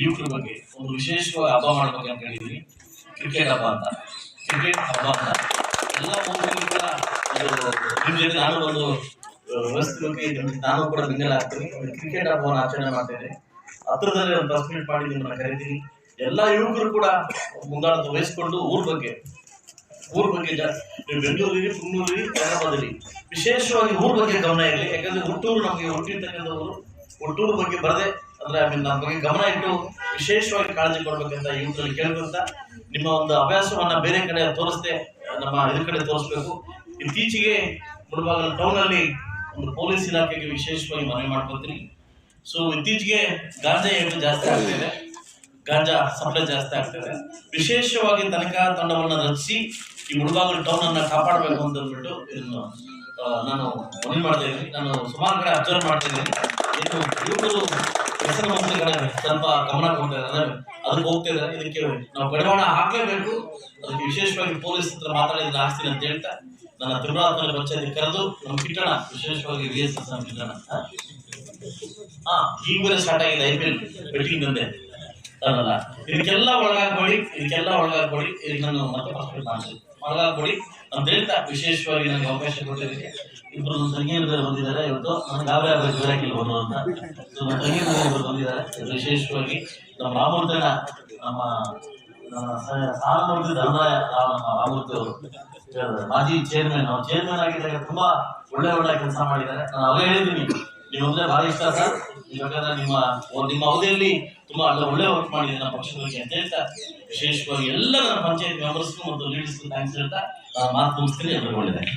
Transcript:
ಯುವಕರ ಬಗ್ಗೆ ಒಂದು ವಿಶೇಷವಾಗಿ ಹಬ್ಬ ಮಾಡ್ಬೇಕು ಅಂತ ಹೇಳಿದ್ವಿ. ಕ್ರಿಕೆಟ್ ಹಬ್ಬ ಅಂತ ಎಲ್ಲ ಊರಿಗೂ ಕೂಡ ನಿಮ್ಮ ಜೊತೆ ನಾನು ಒಂದು ವ್ಯವಸ್ಥೆ ನಾನು ಕೂಡ ಮಿಂಗಲ್ ಆಗ್ತೀನಿ. ಕ್ರಿಕೆಟ್ ಹಬ್ಬವನ್ನು ಆಚರಣೆ ಮಾಡ್ತೇನೆ. ಹತ್ರದಲ್ಲಿ ಒಂದು ಪ್ರೆಸ್ ಮೀಟ್ ಮಾಡಿ ನಿಮ್ಮನ್ನ ಕರಿತೀನಿ. ಎಲ್ಲ ಯುವಕರು ಕೂಡ ಮುಂದಾಳತ್ವ ವಹಿಸಿಕೊಂಡು ಊರ ಬಗ್ಗೆ ಬೆಂಗಳೂರಿಗೆ, ತುಮಕೂರಿಗೆ, ಹೈದರಾಬಾದಲ್ಲಿ ವಿಶೇಷವಾಗಿ ಊರ ಬಗ್ಗೆ ಗಮನ ಇರಲಿ. ಯಾಕಂದ್ರೆ ಹುಟ್ಟೂರು ನಮಗೆ ಹುಟ್ಟಿರ್ತಕ್ಕಂಥವರು ಹುಟ್ಟೂರು ಬಗ್ಗೆ ಬರದೆ ಅಂದ್ರೆ ನಮ್ಮ ಬಗ್ಗೆ ಗಮನ ಇಟ್ಟು ವಿಶೇಷವಾಗಿ ಕಾಳಜಿ ಕೊಡ್ಬೇಕಂತ ಯುವಕರಲ್ಲಿ ಕೇಳ್ಕೊಂತ ನಿಮ್ಮ ಒಂದು ಅಭ್ಯಾಸವನ್ನ ಬೇರೆ ಕಡೆ ತೋರಿಸದೆ ನಮ್ಮ ಇದ್ರ ಕಡೆ ತೋರಿಸ್ಬೇಕು. ಇತ್ತೀಚೆಗೆ ಮುಳಬಾಗಿಲು ಟೌನ್ ಅಲ್ಲಿ ಒಂದು ಪೊಲೀಸ್ ಇಲಾಖೆಗೆ ವಿಶೇಷವಾಗಿ ಮನವಿ ಮಾಡ್ಕೊತೀನಿ. ಸೊ ಇತ್ತೀಚೆಗೆ ಗಾಂಜಾ ಏಟು ಜಾಸ್ತಿ ಆಗ್ತಿದೆ, ಗಾಂಜಾ ಸಪ್ಲೈ ಜಾಸ್ತಿ ಆಗ್ತಿದೆ. ವಿಶೇಷವಾಗಿ ತನಿಖಾ ತಂಡವನ್ನು ರಚಿಸಿ ಈ ಮುಳಬಾಗಿಲು ಟೌನ್ ಅನ್ನ ಕಾಪಾಡಬೇಕು ಅಂತ ಅಂದ್ಬಿಟ್ಟು ಇದನ್ನು ನಾನು ಮನವಿ ಮಾಡ್ತಾ ಇದ್ದೀನಿ. ನಾನು ಸುಮಾರು ಕಡೆ ಅಬ್ಸರ್ವ್ ಮಾಡ್ತಾ ಇದ್ದೀನಿ. ಇದು ಯುವಕರು ಹೆಸರು ಮಂತ್ರಿ ಕಡೆ ಸ್ವಲ್ಪ ಗಮನ ಕೊಡ್ತಾ ಇದ್ದಾರೆ, ಅದಕ್ಕೆ ಹೋಗ್ತಾ ಇದ್ದಾರೆ. ಇದಕ್ಕೆ ನಾವು ಕಡಿವಾಣ ಹಾಕಲೇಬೇಕು. ಅದಕ್ಕೆ ವಿಶೇಷವಾಗಿ ಪೊಲೀಸ್ ಹತ್ರ ಮಾತಾಡಿದ್ರೆ ಆಗ್ತೀನಿ ಅಂತ ಹೇಳ್ತಾ ನನ್ನ ತಿರುಮಲ ಪಂಚಾಯತ್ ಕರೆದು ನಮ್ಮ ಕಿಟ್ಟಣ ವಿಶೇಷವಾಗಿ VSS ಕಿಟ್ಟಣ ಈಗಲೇ ಸ್ಟಾರ್ಟ್ ಆಗಿದೆ IPL ಬೆಟ್ಟಿಂಗ್ ಅಂದೆ ಅಲ್ಲ. ಇದಕ್ಕೆಲ್ಲ ಒಳಗಾಗ್ಬೇಡಿ, ಇದಕ್ಕೆ ನಾನು ಮತ್ತೆ ಒಳಗಾಗ್ಬೇಡಿ ಅಂತ ಹೇಳ್ತಾ ವಿಶೇಷವಾಗಿ ನನಗೆ ಅವಕಾಶ ಕೊಟ್ಟಿದ್ದಕ್ಕೆ ಇಬ್ಬರು ಸಂಗೀತದಲ್ಲಿ ಬಂದಿದ್ದಾರೆ. ಇವತ್ತು ನನಗೆ ಗಾಬರಿ ಆಗಬೇಕು ಬೇರೆಕಿಲ್ಲ ಬರು ಅಂತ ಸಂಗೀತದಲ್ಲಿ ಬಂದಿದ್ದಾರೆ. ವಿಶೇಷವಾಗಿ ನಮ್ಮ ರಾಮೂರ್ತನ ನಮ್ಮ ಸಾಲಮೂರ್ತಿ ಧರ್ಮರಾಯ ರಾಮೂರ್ತಿ ಅವರು ಮಾಜಿ ಚೇರ್ಮನ್ ಆಗಿದ್ದಾಗ ತುಂಬಾ ಒಳ್ಳೆ ಕೆಲಸ ಮಾಡಿದ್ದಾರೆ. ನಾನು ಅವರೇ ಹೇಳಿದ್ದೀನಿ, ನೀವು ಅಂದ್ರೆ ಭಾರಿ ಇಷ್ಟ ಸರ್, ಬೇಕಾದ್ರೆ ನಿಮ್ಮ ಅವಧಿಯಲ್ಲಿ ತುಂಬಾ ಒಳ್ಳೆ ವರ್ಕ್ ಮಾಡಿದೆ ನಮ್ಮ ಪಕ್ಷದ ಬಗ್ಗೆ ಅಂತ ಹೇಳ್ತಾ ವಿಶೇಷವಾಗಿ ಎಲ್ಲ ನನ್ನ ಪಂಚಾಯತ್ ಮೆಂಬರ್ಸ್ಗೂ ಮತ್ತು ಲೀಡರ್ಸ್ಗೂ ಥ್ಯಾಂಕ್ಸ್ ಹೇಳ್ತಾ ನಾನು ಮಾತು ಮುಗಿಸ್ತೀನಿ. ಎಲ್ಲರಿಗೂ ಒಳ್ಳೆಯದಾಗಿ.